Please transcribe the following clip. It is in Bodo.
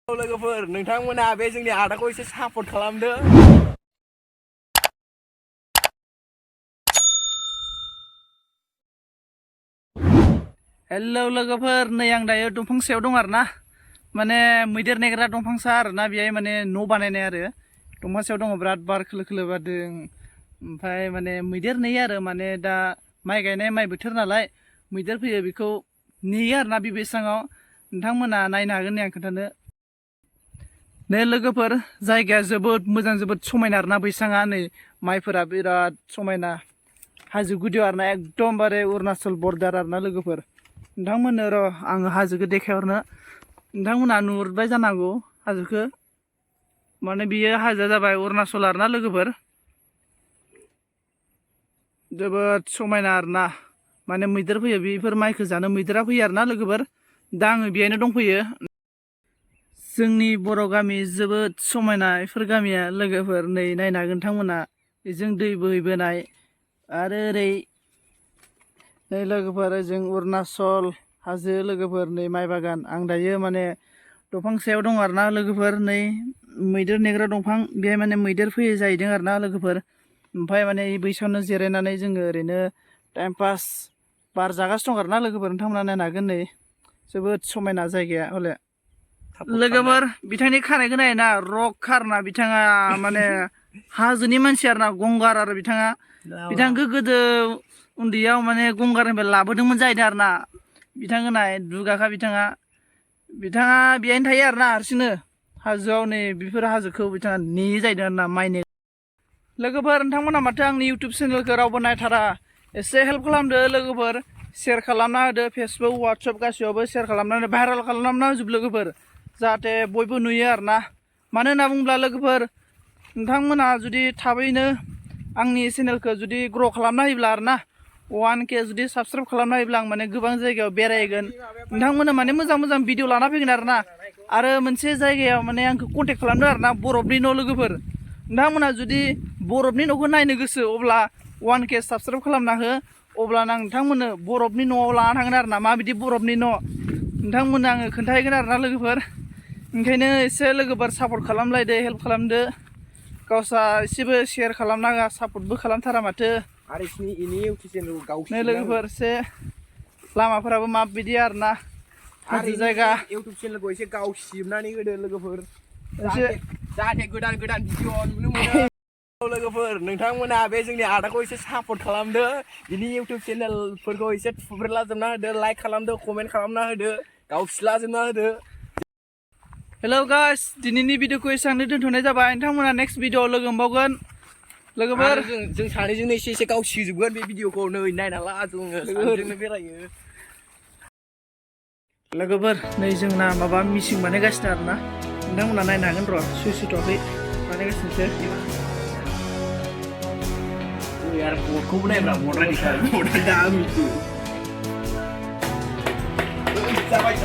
लोगोफोर नोंथांमोना बे जोंनि आदाखौ एसे सापर्ट खालामदो। हेलौ लोगोफोर नै आं दायो दंफां सायाव दं आरो ना माने मैदेर नेग्रा दंफांसा आरो ना बेहाय माने न' बानायनाय आरो दंफां सायाव दङ बिराद बार खोलो खोलो बारदों ओमफ्राय माने मैदेर नेयो आरो माने दा माइ गायनाय माइ बोथोर नालाय मैदेर फैयो बेखौ नेयो आरो ना बे बैसाङाव नोंथांमोना नायनो हागोन नै आं खोन्थानो नै लोगोफोर जायगाया जोबोद मोजां जोबोद समायना आरो ना बैसाङा नै माइफोरा बिराद समायना हाजो गुदियाव आरो ना एकदमबारे अरुणाचल बर्डार आरो ना लोगोफोर नोंथांमोननो र' आङो हाजोखौ देखायहरनो नोंथांमोना नुहुरबाय जानांगौ हाजोखौ माने बियो हाजोआ जाबाय अरुणाचल आरो ना लोगोफोर जोबोद समायना आरो ना माने मैदेर फैयो बेफोर माइखौ जानो मैदेरा फैयो आरो ना लोगोफोर दा आङो बेहायनो दंफैयो जोंनि बर' गामि जोबोद समायना बेफोर गामिया लोगोफोर नै नायनो हागोन नोंथांमोना बेजों दै बोहैबोनाय आरो ओरै नै लोगोफोर जों अरुणाचल हाजो लोगोफोर नै माइ बागान आं दायो माने दंफां सायाव दं आरो ना लोगोफोर नै मैदेर नेग्रा दंफां बेहाय माने मैदेर फैयो जाहैदों आरो ना लोगोफोर ओमफ्राय माने बैसाङावनो जिरायनानै जोङो ओरैनो टाइम पास बार जागासिनो दं आरो ना लोगोफोर नोंथांमोना नायनो हागोन नै जोबोद समायना जायगाया हले लोगोफोर बिथांनि खानायखौ नायोना रक आरोना बिथाङा माने हाजोनि मानसि आरोना गंगार आरो बिथांखौ गोदो उन्दैयाव माने गंगारनिफ्राय लाबोदोंमोन जाहैदों आरो ना बिथांमोना दुगाखा बिथाङा बेहायनो थायो आरो ना हारसिंनो हाजोआव नै बेफोर हाजोखौ बिथाङा नेयो जाहैदों आरो ना माइनि लोगोफोर नोंथांमोना माथो आंनि इउटुब चेनेलखौ रावबो नायथारा एसे हेल्प खालामदो लोगोफोर शेयार खालामना होदो फेसबुक वाट्सएप गासैयावबो शेयार खालामनानै भाइरेल खालामना होजोब लोगोफोर जाहाथे बयबो नुयो आरो ना मानो होनना बुङोब्ला लोगोफोर नोंथांमोना जुदि थाबैनो आंनि चेनेलखौ जुदि ग्र' खालामना होयोब्ला आरो ना 1K जुदि साबसक्राइब खालामना होयोब्ला आं माने गोबां जायगायाव बेरायगोन नोंथांमोना माने मोजां मोजां भिडिअ लाना फैगोन आरो ना आरो मोनसे जायगायाव माने आंखौ कन्टेक्ट खालामदो आरो ना बरफनि न' लोगोफोर नोंथांमोना जुदि बरफनि न'खौ नायनो गोसो अब्ला 1K साबसक्राइब खालामना हो अब्लाना आं नोंथांमोननो बरफनि न'आव लाना थांगोन आरो ना माबायदि बरफनि न' नोंथांमोननो आङो खोन्थाहैगोन आरो ना लोगोफोर ओंखायनो एसे लोगोफोर सापर्ट खालामलायदो हेल्प खालामदो गावसा एसेबो शेयार खालामना होआ सापर्टबो खालामथारा माथो नै लोगोफोर एसे लामाफोराबो माबायदि आरो ना हाजो जायगा इउटुब चेनेलखौ एसे गाव सिबनानै होदो लोगोफोर जाहाथे गोदान गोदान भिडिअ नुनो मोनो लोगोफोर नोंथांमोना बे जोंनि आदाखौ एसे सापर्ट खालामदो बिनि इउटुब चेनेलफोरखौ एसे थुब्रेलाजोबना होदो लाइक खालामदो कमेन्ट खालामना होदो गाव सिलाजोबना होदो हेलौ गाइस दिनैनि भिडिअखौ एसेबांनो दोनथ'नाय जाबाय नोंथांमोना नेक्स्ट भिडिअआव लोगो मोनबावगोन लोगोफोर जों सानैजोंनो एसे एसे गाव सिजोबगोन बे भिडिअखौ नै नायना ला जोङो सानैजोंनो बेरायो लोगोफोर नै जोंना माबा मिसिं बानायगासिनो आरो ना नोंथांमोना नायनो हागोन र' सुइसुथ'वाखै बानायगासिनोसो यार बर्डखौबो नायब्रा बर्डा निखा बर्डा दा मिथियो जाबाय